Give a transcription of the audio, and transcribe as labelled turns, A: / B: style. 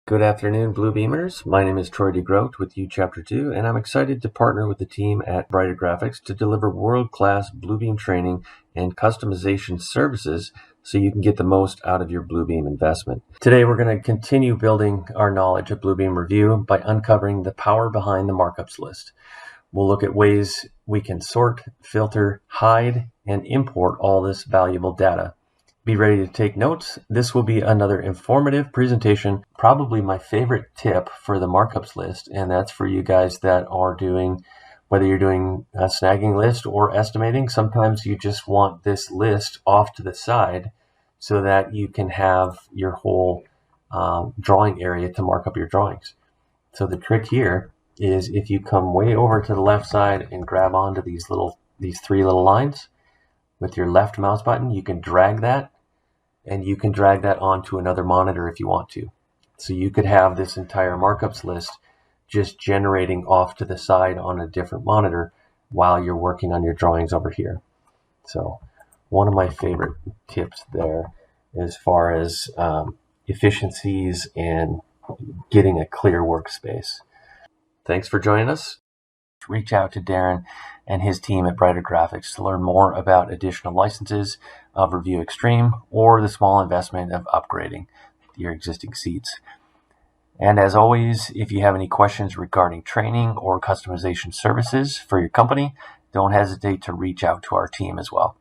A: Good afternoon, Bluebeamers. My name is Troy DeGroot with Chapter 2, and I'm excited to partner with the team at Brighter Graphics to deliver world-class Bluebeam training and customization services so you can get the most out of your Bluebeam investment. Today, we're going to continue building our knowledge of Bluebeam Revu by uncovering the power behind the markups list. We'll look at ways we can sort, filter, hide, and import all this valuable data. Be ready to take notes. This will be another informative presentation, probably my favorite tip for the markups list, and that's for you guys that are doing, whether you're doing a snagging list or estimating, sometimes you just want this list off to the side so that you can have your whole drawing area to mark up your drawings. So the trick here is if you come way over to the left side and grab onto these three little lines with your left mouse button, you can drag that, and you can drag that onto another monitor if you want to. So you could have this entire markups list just generating off to the side on a different monitor while you're working on your drawings over here. So one of my favorite tips there as far as efficiencies and getting a clear workspace. Thanks for joining us. Reach out to Darren and his team at Brighter Graphics to learn more about additional licenses of Revu Extreme or the small investment of upgrading your existing seats. And as always, if you have any questions regarding training or customization services for your company, don't hesitate to reach out to our team as well.